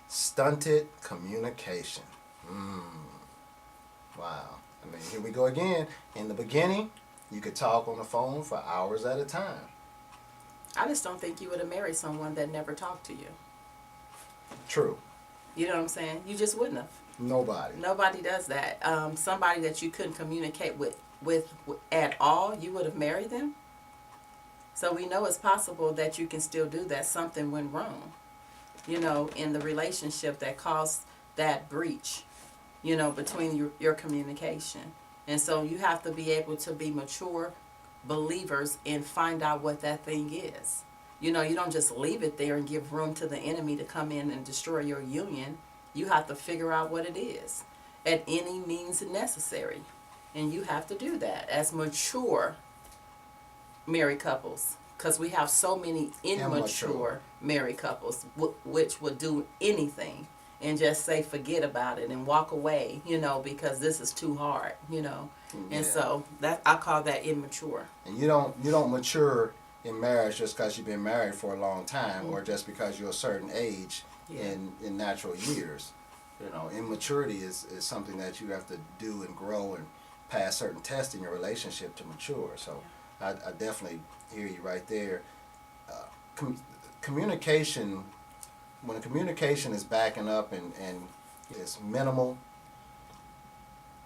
Stunted communication. Wow. I mean, here we go again. In the beginning, you could talk on the phone for hours at a time. I just don't think you would have married someone that never talked to you. True. You know what I'm saying? You just wouldn't have. Nobody. Nobody does that. Somebody that you couldn't communicate with at all, you would have married them. So we know it's possible that you can still do that. Something went wrong, in the relationship that caused that breach, between your communication. And so you have to be able to be mature believers and find out what that thing is. You don't just leave it there and give room to the enemy to come in and destroy your union. You have to figure out what it is at any means necessary. And you have to do that as mature married couples, because we have so many immature married couples which would do anything and just say forget about it and walk away, because this is too hard, And so that I call that immature. And you don't mature in marriage just because you've been married for a long time, or just because you're a certain age in natural years. Immaturity is something that you have to do and grow and pass certain tests in your relationship to mature. So I definitely hear you right there. Communication, when communication is backing up and is minimal,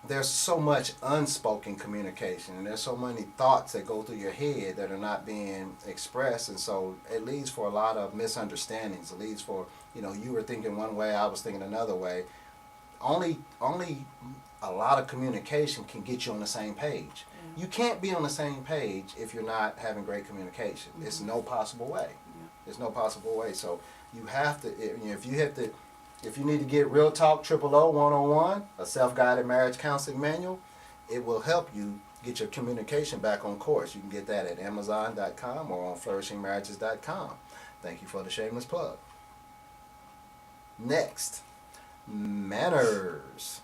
there's so much unspoken communication, and there's so many thoughts that go through your head that are not being expressed, and so it leads for a lot of misunderstandings. It leads for, you were thinking one way, I was thinking another way. Only a lot of communication can get you on the same page. You can't be on the same page if you're not having great communication. It's no possible way. There's no possible way. So you have to, if you need to get Real Talk 000 101, a self-guided marriage counseling manual, it will help you get your communication back on course. You can get that at Amazon.com or on flourishingmarriages.com. Thank you for the shameless plug. Next, manners.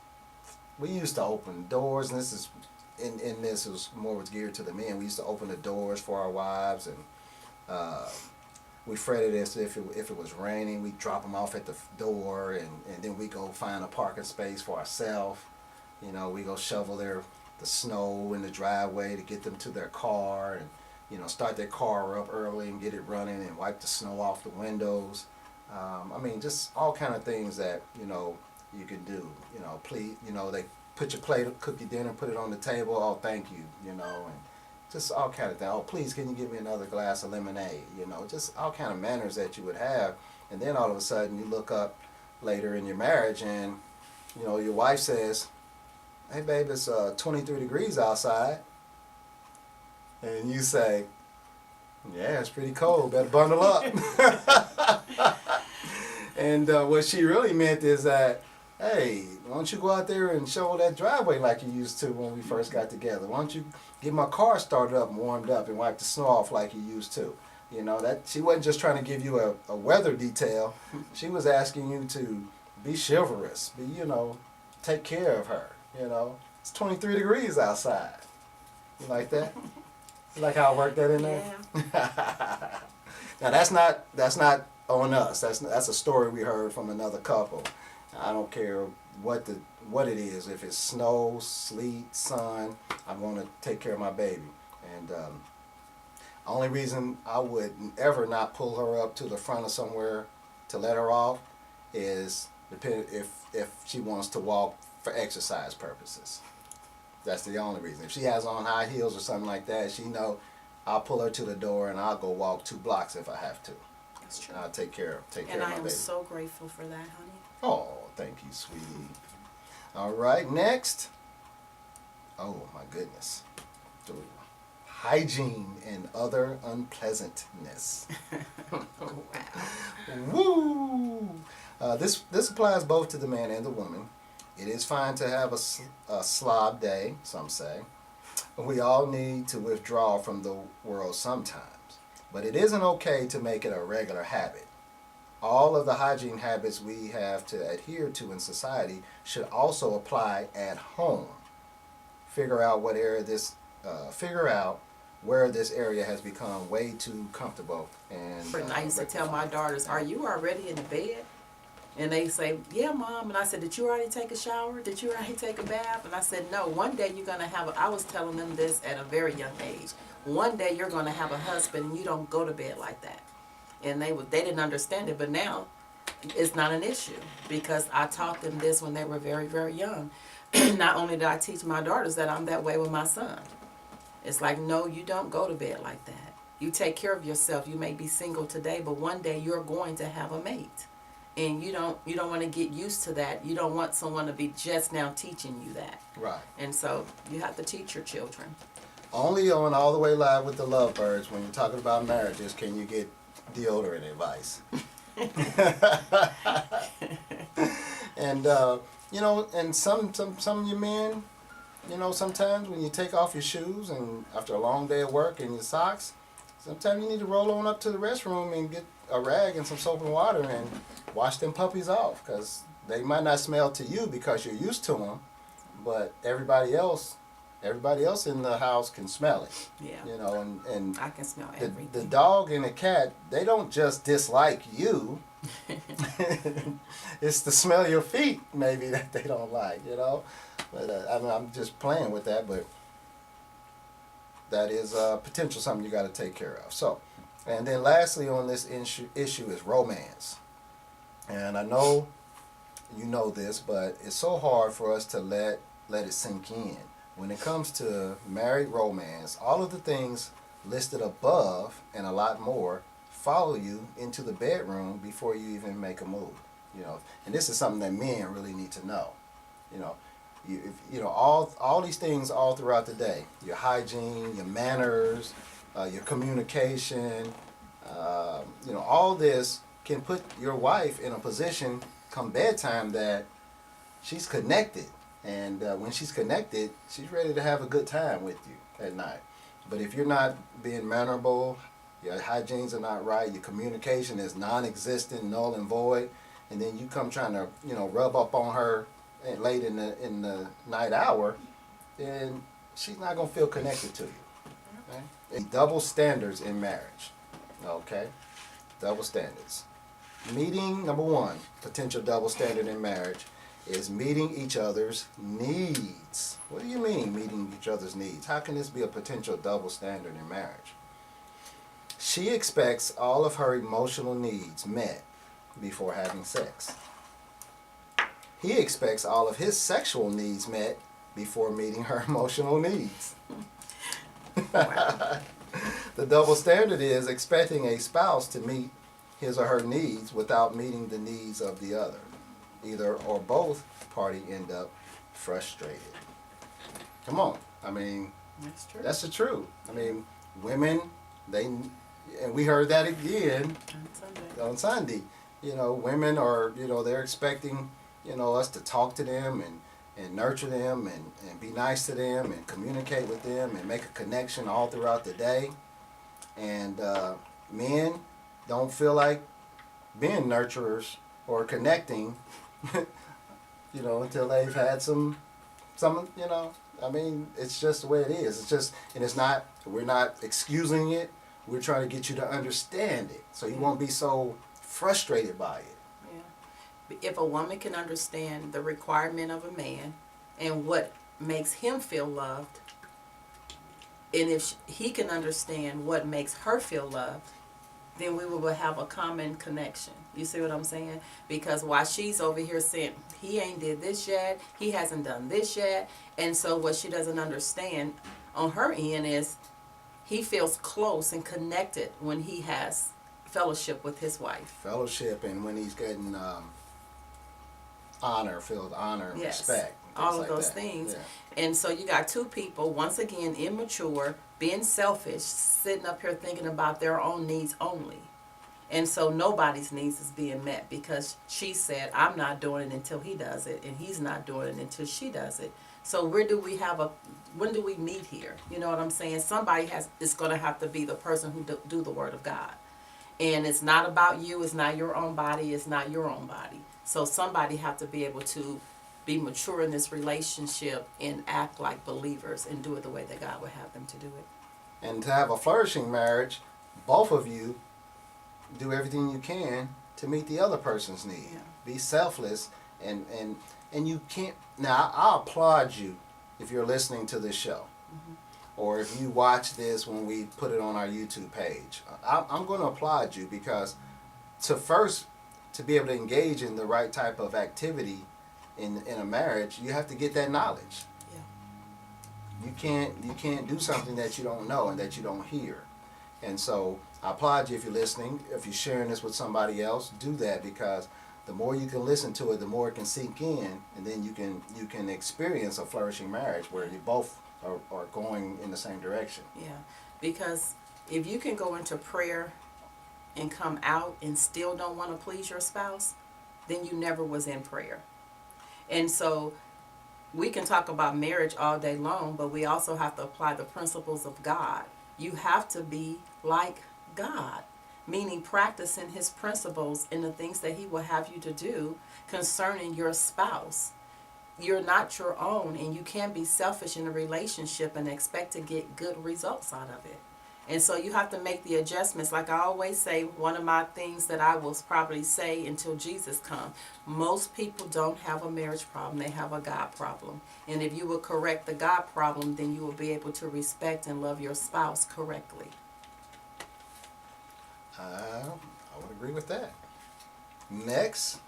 We used to open doors, and this is in this was geared to the men. We used to open the doors for our wives, and we fretted as if it was raining. We'd drop them off at the door, and then we go find a parking space for ourselves. We go shovel the snow in the driveway to get them to their car, and start their car up early and get it running and wipe the snow off the windows. Just all kind of things that you can do. Please, they put your plate, cook your dinner, put it on the table. Oh, thank you. And just all kind of things. Oh, please, can you give me another glass of lemonade? Just all kind of manners that you would have. And then all of a sudden you look up later in your marriage and, your wife says, hey, babe, it's 23 degrees outside. And you say, yeah, it's pretty cold. Better bundle up. And what she really meant is that, hey, why don't you go out there and shovel that driveway like you used to when we first got together? Why don't you get my car started up and warmed up and wipe the snow off like you used to? That she wasn't just trying to give you a weather detail. She was asking you to be chivalrous, take care of her. It's 23 degrees outside. You like that? You like how I worked that in there? Yeah. Now that's not on us. That's a story we heard from another couple. I don't care what it is. If it's snow, sleet, sun, I'm going to take care of my baby. And only reason I would ever not pull her up to the front of somewhere to let her off is if she wants to walk for exercise purposes. That's the only reason. If she has on high heels or something like that, she know I'll pull her to the door and I'll go walk 2 blocks if I have to. That's true. I'll take care of my baby. And I am so grateful for that, honey. Oh, thank you, sweetie. All right, next. Oh, my goodness. Hygiene and other unpleasantness. Oh, wow. Woo! This applies both to the man and the woman. It is fine to have a slob day, some say. We all need to withdraw from the world sometimes. But it isn't okay to make it a regular habit. All of the hygiene habits we have to adhere to in society should also apply at home. Figure out where this area has become way too comfortable. And I used to tell my daughters, "Are you already in the bed?" And they say, yeah, Mom. And I said, did you already take a shower? Did you already take a bath? And I said, no, one day you're going to have, I was telling them this at a very young age. One day you're going to have a husband and you don't go to bed like that. And they didn't understand it, but now it's not an issue because I taught them this when they were very, very young. Not only did I teach my daughters that, I'm that way with my son. It's like, no, you don't go to bed like that. You take care of yourself. You may be single today, but one day you're going to have a mate. And you don't want to get used to that. You don't want someone to be just now teaching you that. Right. And so you have to teach your children. Only on All the Way Live with the Lovebirds, when you're talking about marriages, can you get deodorant advice. And you know, and some of you men, you know, sometimes when you take off your shoes and after a long day of work and your socks, sometimes you need to roll on up to the restroom and get a rag and some soap and water and wash them puppies off, because they might not smell to you because you're used to them, but everybody else in the house can smell it. Yeah. You know, and I can smell everything. the dog and the cat, they don't just dislike you. It's the smell of your feet maybe that they don't like, you know. But I mean, I'm just playing with that, but that is potential something you got to take care of. So, and then lastly on this issue is romance. And I know you know this, but it's so hard for us to let it sink in. When it comes to married romance, all of the things listed above and a lot more follow you into the bedroom before you even make a move. You know, and this is something that men really need to know. You know, you know all these things all throughout the day. Your hygiene, your manners, your communication. You know, all this can put your wife in a position come bedtime that she's connected. And when she's connected, she's ready to have a good time with you at night. But if you're not being mannerable, your hygienes are not right, your communication is non-existent, null and void, and then you come trying to, you know, rub up on her late in the night hour, then she's not gonna feel connected to you. Okay? And double standards in marriage. Okay, double standards. Meeting number one, potential double standard in marriage, is meeting each other's needs. What do you mean, meeting each other's needs? How can this be a potential double standard in marriage? She expects all of her emotional needs met before having sex. He expects all of his sexual needs met before meeting her emotional needs. Wow. The double standard is expecting a spouse to meet his or her needs without meeting the needs of the other. Either or both party end up frustrated. Come on. I mean, That's true. that's the truth. I mean, women, and we heard that again on Sunday. You know, women are, you know, they're expecting, you know, us to talk to them and nurture them and be nice to them and communicate with them and make a connection all throughout the day. And men don't feel like being nurturers or connecting, you know, until they've had some, you know, I mean, it's just the way it is. It's just, and it's not, we're not excusing it. We're trying to get you to understand it so you won't be so frustrated by it. Yeah. If a woman can understand the requirement of a man and what makes him feel loved, and if he can understand what makes her feel loved, then we will have a common connection. You see what I'm saying? Because while she's over here saying, he ain't did this yet, he hasn't done this yet, and so what she doesn't understand on her end is he feels close and connected when he has fellowship with his wife. Fellowship, and when he's getting honor, filled honor, and Yes. respect. All of like those that. things. Yeah. And so you got two people, once again, immature, being selfish, sitting up here thinking about their own needs only. And so nobody's needs is being met because she said, I'm not doing it until he does it, and he's not doing it until she does it. So when do we meet here? You know what I'm saying? Somebody is going to have to be the person who do the word of God. And it's not about you, it's not your own body, it's not your own body. So somebody have to be able to be mature in this relationship and act like believers and do it the way that God would have them to do it. And to have a flourishing marriage, both of you do everything you can to meet the other person's need. Yeah. be selfless, and you can't. Now I applaud you if you're listening to this show, or if you watch this when we put it on our YouTube page. I'm going to applaud you because to be able to engage in the right type of activity in a marriage, you have to get that knowledge. You can't do something that you don't know and that you don't hear. And so I applaud you if you're listening. If you're sharing this with somebody else, do that, because the more you can listen to it, the more it can sink in, and then you can experience a flourishing marriage where you both are going in the same direction. Yeah, because if you can go into prayer and come out and still don't want to please your spouse, then you never was in prayer. And so we can talk about marriage all day long, but we also have to apply the principles of God. You have to be like God, meaning practicing his principles in the things that he will have you to do concerning your spouse. You're not your own, and you can't be selfish in a relationship and expect to get good results out of it. And so you have to make the adjustments. Like I always say, one of my things that I will probably say until Jesus comes, most people don't have a marriage problem, they have a God problem. And if you will correct the God problem, then you will be able to respect and love your spouse correctly. I would agree with that. Next,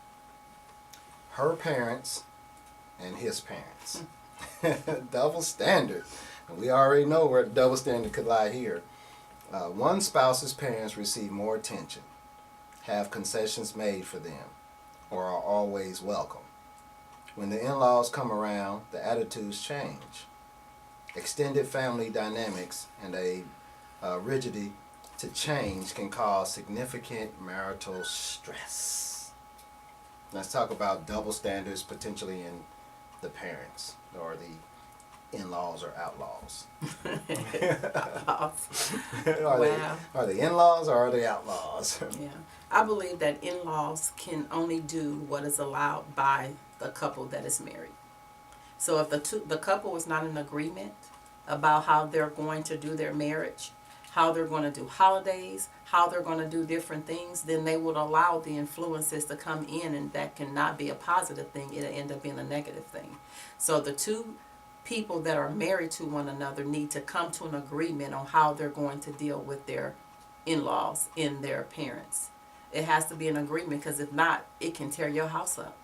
her parents and his parents. Double standard. And we already know where the double standard could lie here. One spouse's parents receive more attention, have concessions made for them, or are always welcome. When the in-laws come around, the attitudes change. Extended family dynamics and a rigidity to change can cause significant marital stress. Let's talk about double standards potentially in the parents, or the in-laws or outlaws. Are they in-laws or are they outlaws? Yeah, I believe that in-laws can only do what is allowed by the couple that is married. So if the couple is not in agreement about how they're going to do their marriage, how they're going to do holidays, how they're going to do different things, then they would allow the influences to come in, and that cannot be a positive thing. It'll end up being a negative thing. So the two people that are married to one another need to come to an agreement on how they're going to deal with their in-laws and their parents. It has to be an agreement, because if not, it can tear your house up.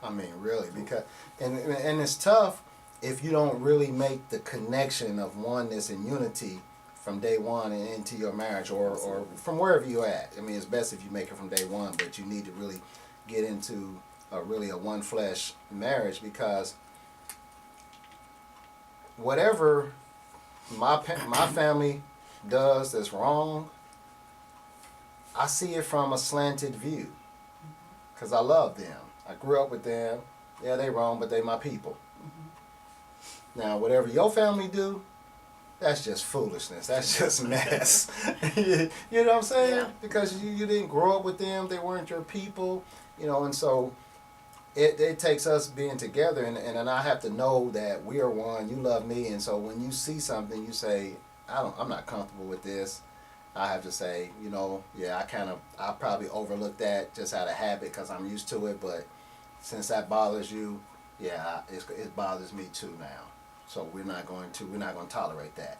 I mean, really, because and it's tough if you don't really make the connection of oneness and unity from day one and into your marriage, or from wherever you're at. I mean, it's best if you make it from day one, but you need to really get into a one flesh marriage, because whatever my family does that's wrong, I see it from a slanted view, because I love them. I grew up with them. Yeah, they wrong, but they my people. Now, whatever your family do, that's just foolishness. That's just mess. You know what I'm saying? Yeah. Because you didn't grow up with them. They weren't your people. And so it takes us being together, and I have to know that we are one. You love me, and so when you see something, you say, I'm not comfortable with this. I have to say, yeah, I probably overlooked that just out of habit because I'm used to it, but since that bothers you, yeah, it bothers me too now. So we're not going to tolerate that.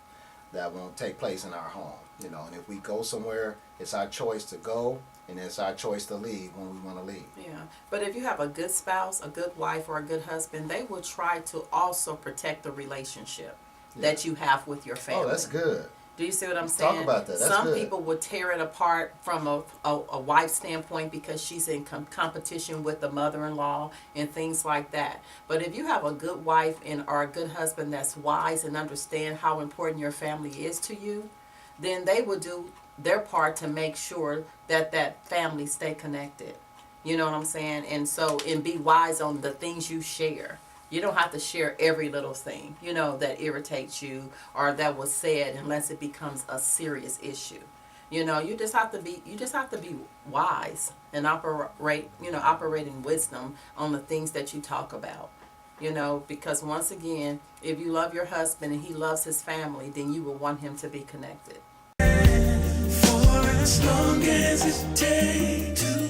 That won't take place in our home, And if we go somewhere, it's our choice to go, and it's our choice to leave when we want to leave. Yeah, but if you have a good spouse, a good wife, or a good husband, they will try to also protect the relationship that you have with your family. Oh, that's good. Do you see what I'm saying? Talk about that. That's Some good. people would tear it apart from a wife's standpoint because she's in competition with the mother-in-law and things like that. But if you have a good wife or a good husband that's wise and understand how important your family is to you, then they will do their part to make sure that family stay connected. You know what I'm saying? And be wise on the things you share. You don't have to share every little thing, that irritates you or that was said, unless it becomes a serious issue. You just have to be wise and operate in wisdom on the things that you talk about. Because once again, if you love your husband and he loves his family, then you will want him to be connected. For as long as it takes to